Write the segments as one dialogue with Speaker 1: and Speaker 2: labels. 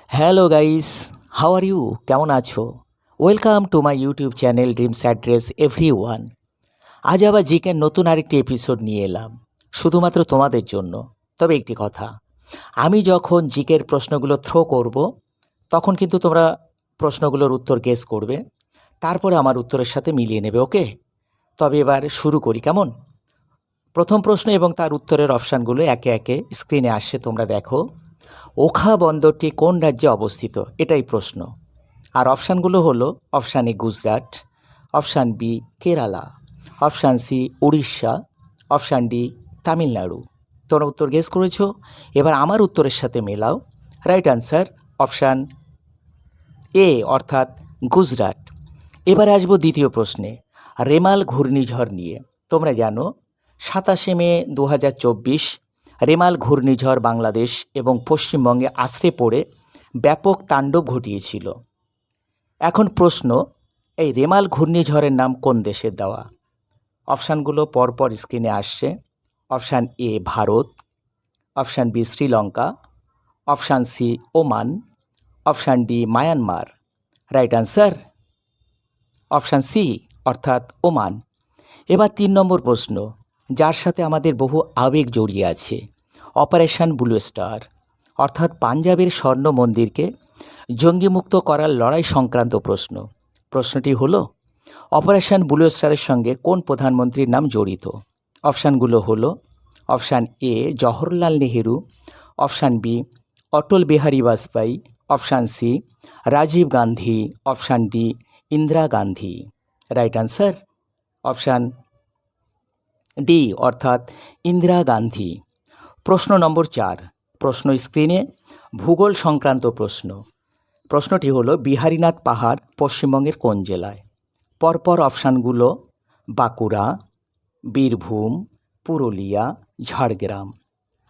Speaker 1: Hello guys, how are you? কেমন আছো? Welcome to my YouTube channel dreams address everyone. আজ আবার জিকের নতুন আরেকটি এপিসোড নিয়ে এলাম, শুধুমাত্র তোমাদের জন্য। তবে একটি কথা, আমি যখন জিকের প্রশ্নগুলো থ্রো করব, তখন কিন্তু তোমরা প্রশ্নগুলোর উত্তর গেস করবে, তারপরে আমার উত্তরের সাথে মিলিয়ে নেবে, ওকে? তবে এবার শুরু করি, কেমন? প্রথম প্রশ্ন এবং তার উত্তরের অপশানগুলো একে একে স্ক্রিনে আসছে, তোমরা দেখো। ওখা বন্দরটি কোন রাজ্যে অবস্থিত? এটাই প্রশ্ন। আর অপশানগুলো হলো: option A Gujarat, option B Kerala, option C Orissa, option D Tamil Nadu. তোমরা উত্তর গেস করেছো, এবার আমার উত্তরের সাথে মেলাও। রাইট আনসার অপশান এ, অর্থাৎ গুজরাট। এবারে আসবো দ্বিতীয় প্রশ্নে, রেমাল ঘূর্ণিঝড় নিয়ে। তোমরা জানো 27 মে 2024 রেমাল ঘূর্ণিঝড় বাংলাদেশ এবং পশ্চিমবঙ্গে আছড়ে পড়ে ব্যাপক তাণ্ডব ঘটিয়েছিল। এখন প্রশ্ন, এই রেমাল ঘূর্ণিঝড়ের নাম কোন দেশের দেওয়া? অপশানগুলো পরপর স্ক্রিনে আসছে। Option A Bharat, option B Sri Lanka, option C Oman, option D Myanmar. Right answer option C, অর্থাৎ ওমান। এবার 3 নম্বর প্রশ্ন, যার সাথে আমাদের বহু আবেগ জড়িয়ে আছে, অপারেশন ব্লু স্টার, অর্থাৎ পাঞ্জাবের স্বর্ণ মন্দিরকে জঙ্গিমুক্ত করার লড়াই সংক্রান্ত প্রশ্ন। প্রশ্নটি হলো, অপারেশন ব্লু স্টারের সঙ্গে কোন প্রধানমন্ত্রীর নাম জড়িত? অপশানগুলো হলো: option A Jawaharlal Nehru, option B Atal Bihari Vajpayee, option C Rajiv Gandhi, option D Indira Gandhi. Right answer option D, অর্থাৎ ইন্দিরা গান্ধী। প্রশ্ন নম্বর 4, প্রশ্ন স্ক্রিনে, ভূগোল সংক্রান্ত প্রশ্ন। প্রশ্নটি হলো, বিহারীনাথ পাহাড় পশ্চিমবঙ্গের কোন জেলায়? পরপর অপশানগুলো: বাঁকুড়া, বীরভূম, পুরুলিয়া, ঝাড়গ্রাম।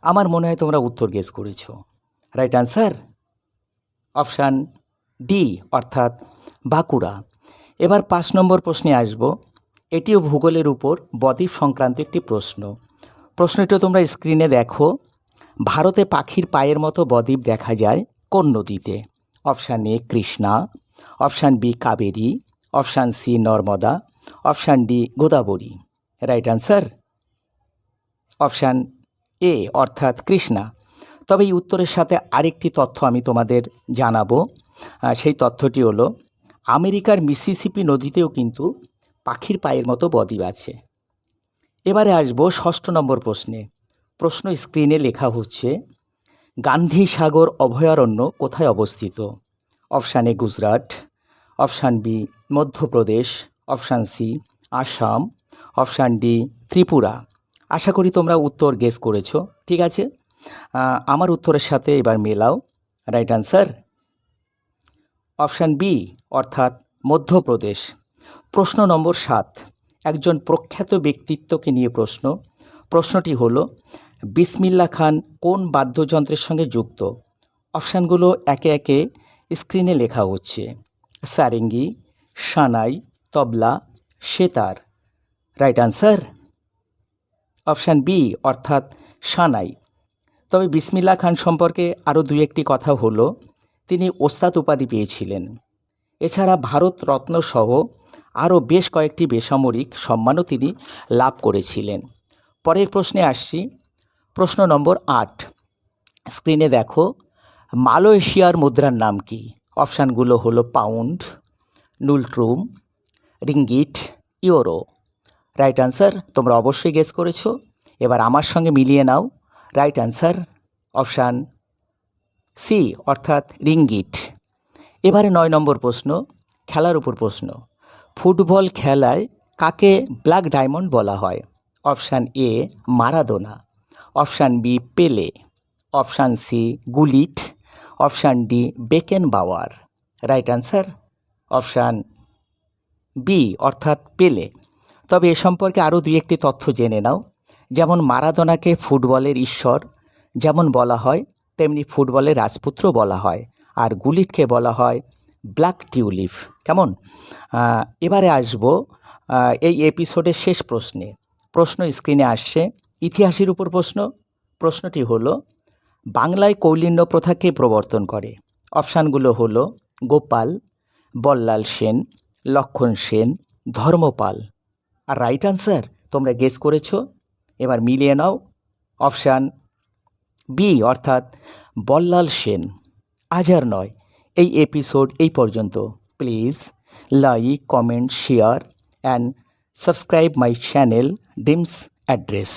Speaker 1: আমার মনে হয় তোমরা উত্তর গেস করেছো। রাইট আনসার অপশান ডি, অর্থাৎ বাঁকুড়া। এবার 5 নম্বর প্রশ্নে আসব। এটিও ভূগোলের উপর বদ্বীপ সংক্রান্ত একটি প্রশ্ন। প্রশ্নটি তোমরা স্ক্রিনে দেখো, ভারতে পাখির পায়ের মতো বদ্বীপ দেখা যায় কোন নদীতে? Option A Krishna, option B Kaveri, option C Narmada, option D Godavari. Right answer option A, অর্থাৎ কৃষ্ণা। তবে এই উত্তরের সাথে আরেকটি তথ্য আমি তোমাদের জানাবো। সেই তথ্যটি হলো, আমেরিকার মিসিসিপি নদীতেও কিন্তু পাখির পায়ের মতো বদ্বীপ আছে। এবারে আসবো 6 নম্বর প্রশ্নে। প্রশ্ন স্ক্রিনে লেখা হচ্ছে, গান্ধী সাগর অভয়ারণ্য কোথায় অবস্থিত? Option A Gujarat, option B Madhya Pradesh, option C Assam, option D Tripura. আশা করি তোমরা উত্তর গেস করেছো, ঠিক আছে? আমার উত্তরের সাথে এবার মেলাও। রাইট আনসার অপশান বি, অর্থাৎ মধ্যপ্রদেশ। প্রশ্ন নম্বর 7, একজন প্রখ্যাত ব্যক্তিত্বকে নিয়ে প্রশ্ন। প্রশ্নটি হলো, বিসমিল্লাহ খান কোন বাদ্যযন্ত্রের সঙ্গে যুক্ত? অপশানগুলো একে একে স্ক্রিনে লেখা হচ্ছে: sarangi, shehnai, tabla, sitar. Right answer option B, অর্থাৎ সানাই। তবে বিসমিল্লাহ খান সম্পর্কে আরও 2-1টি কথা হলো, তিনি ওস্তাদ উপাধি পেয়েছিলেন। এছাড়া ভারত রত্ন সহ আরও বেশ কয়েকটি বেসামরিক সম্মানও তিনি লাভ করেছিলেন। পরের প্রশ্নে আসছি। প্রশ্ন নম্বর 8, স্ক্রিনে দেখো, মালয়েশিয়ার মুদ্রার নাম কি? অপশানগুলো হলো pound, ngultrum, ringgit, euro. Right answer তোমরা অবশ্যই গেস করেছো, এবার আমার সঙ্গে মিলিয়ে নাও। রাইট আনসার অপশান সি, অর্থাৎ রিঙ্গিট। এবারে 9 নম্বর প্রশ্ন, খেলার উপর প্রশ্ন। ফুটবল খেলায় কাকে ব্ল্যাক ডায়মন্ড বলা হয়? Option A Maradona, option B Pele, option C Gullit, option D Beckenbauer. Right answer option B, অর্থাৎ পেলে। তবে এ সম্পর্কে আরও 2-1টি তথ্য জেনে নাও। যেমন মারাদোনাকে ফুটবলের ঈশ্বর যেমন বলা হয়, তেমনি ফুটবলের রাজপুত্র বলা হয়। আর গুলিটকে বলা হয় ব্ল্যাক টিউলিপ। কেমন? এবারে আসবো এই এপিসোডের শেষ প্রশ্নে। প্রশ্ন স্ক্রিনে আসছে, ইতিহাসের উপর প্রশ্ন। প্রশ্নটি হলো, বাংলায় কৌলিন্য প্রথা কে প্রবর্তন করে? অপশানগুলো হলো গোপাল, বল্লাল সেন, লক্ষণ সেন, ধর্মপাল। আর রাইট আনসার তোমরা গেস করেছো, এবার মিলিয়ে নাও। অপশান বি অর্থাৎ বল্লাল সেন। আজ আর নয়, এই এপিসোড এই পর্যন্ত। Please like, comment, share and subscribe my channel dreams address.